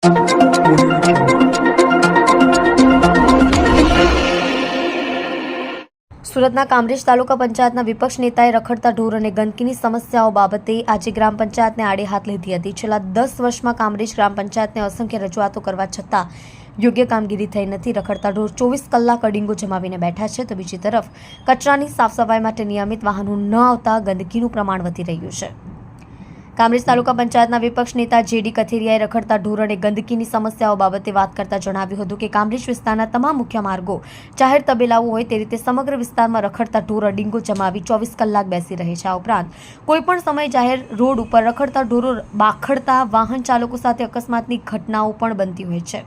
સુરતના કામરેજ તાલુકા પંચાયતના વિપક્ષ નેતાએ રખડતા ઢોર અને ગંદકીની સમસ્યાઓ બાબતે આજે ગ્રામ પંચાયતને આડે હાથ લીધી હતી. છેલ્લા 10 વર્ષમાં કામરેજ ગ્રામ પંચાયતને અસંખ્ય રજૂઆતો કરવા છતાં યોગ્ય કામગીરી થઈ નથી. રખડતા ઢોર 24 કલાક અડીંગો જમાવીને બેઠા છે, તો બીજી તરફ કચરાની સાફ સફાઈ માટે નિયમિત વાહનો ન આવતા ગંદકીનું પ્રમાણ વધી રહ્યું છે. કામરેજ તાલુકા પંચાયતના વિપક્ષ નેતા જેડી કથિરિયાએ રખડતા ઢોર અને ગંદકીની સમસ્યાઓ બાબતે વાત કરતા જણાવ્યું હતું કે કામરેજ વિસ્તારના તમામ મુખ્ય માર્ગો, જાહેર તબેલાઓ હોય તે રીતે સમગ્ર વિસ્તારમાં રખડતા ઢોર અડીંગો જમાવી 24 કલાક બેસી રહે છે. આ ઉપરાંત કોઈપણ સમયે જાહેર રોડ ઉપર રખડતા ઢોરો બાખડતા વાહન ચાલકો સાથે અકસ્માતની ઘટનાઓ પણ બનતી હોય છે.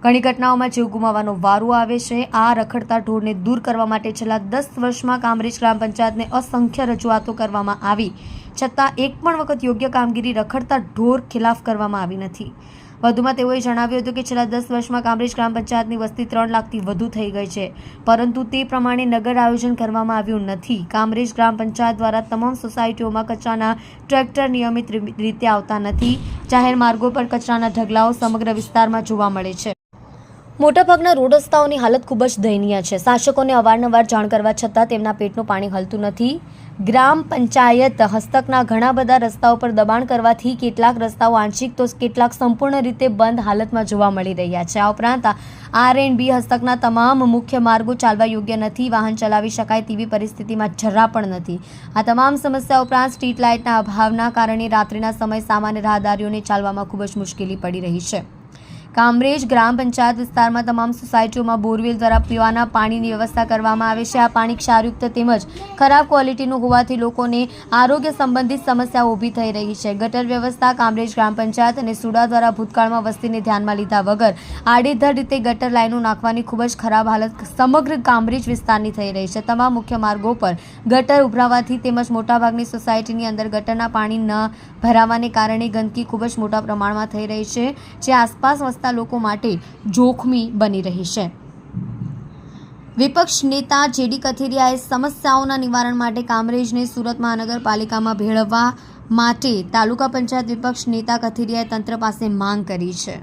ઘણી ઘટનાઓમાં જીવ ગુમાવવાનો વારો આવે છે. આ રખડતા ઢોરને દૂર કરવા માટે છેલ્લા 10 વર્ષમાં કામરેજ ગ્રામ પંચાયતને અસંખ્ય રજૂઆતો કરવામાં આવી છતાં એક પણ વખત યોગ્ય કામગીરી રખડતા ઢોર ખિલાફ કરવામાં આવી નથી. વધુમાં તેઓએ જણાવ્યું હતું કે છેલ્લા 10 વર્ષમાં કામરેજ ગ્રામ પંચાયતની વસ્તી 3 લાખથી વધુ થઈ ગઈ છે, પરંતુ તે પ્રમાણે નગર આયોજન કરવામાં આવ્યું નથી. કામરેજ ગ્રામ પંચાયત દ્વારા તમામ સોસાયટીઓમાં કચરાના ટ્રેક્ટર નિયમિત રીતે આવતા નથી. જાહેર માર્ગો પર કચરાના ઢગલાઓ સમગ્ર વિસ્તારમાં જોવા મળે છે. મોટાભાગના રોડ રસ્તાઓની હાલત ખૂબ જ દયનીય છે. શાસકોને અવારનવાર જાણ કરવા છતાં તેમના પેટનું પાણી હલતું નથી. ગ્રામ પંચાયત હસ્તકના ઘણા બધા રસ્તાઓ પર દબાણ કરવાથી કેટલાક રસ્તાઓ આંશિક તો કેટલાક સંપૂર્ણ રીતે બંધ હાલતમાં જોવા મળી રહ્યા છે. આ ઉપરાંત R&B હસ્તકના તમામ મુખ્ય માર્ગો ચાલવા યોગ્ય નથી. વાહન ચલાવી શકાય તેવી પરિસ્થિતિમાં જરા પણ નથી. આ તમામ સમસ્યા ઉપરાંત સ્ટ્રીટ લાઇટના અભાવના કારણે રાત્રિના સમયે સામાન્ય રાહદારીઓને ચાલવામાં ખૂબ જ મુશ્કેલી પડી રહી છે. કામરેજ ગ્રામ પંચાયત વિસ્તારમાં તમામ સોસાયટીઓમાં બોરવેલ દ્વારા પીવાના પાણીની વ્યવસ્થા કરવામાં આવે છે. આ પાણી ક્ષારયુક્ત તેમજ ખરાબ ક્વોલિટીનું હોવાથી લોકોને આરોગ્ય સંબંધિત સમસ્યાઓ ઊભી થઈ રહી છે. ગટર વ્યવસ્થા કામરેજ ગ્રામ પંચાયત અને સુડા દ્વારા ભૂતકાળમાં વસ્તીને ધ્યાનમાં લીધા વગર આડેધડ રીતે ગટર લાઈનો નાખવાની ખૂબ જ ખરાબ હાલત સમગ્ર કામરેજ વિસ્તારની થઈ રહી છે. તમામ મુખ્ય માર્ગો પર ગટર ઉભરાવાથી તેમજ મોટાભાગની સોસાયટીની અંદર ગટરના પાણી ન ભરાવાને કારણે ગંદકી ખૂબ જ મોટા પ્રમાણમાં થઈ રહી છે, જે આસપાસ લોકો માટે જોખમી બની રહી છે. વિપક્ષ નેતા જેડી કથિરિયાએ સમસ્યાઓના નિવારણ માટે કામરેજને સુરત મહાનગરપાલિકામાં ભેળવવા માટે તાલુકા પંચાયત વિપક્ષ નેતા કથિરિયાએ તંત્ર પાસે માંગ કરી છે.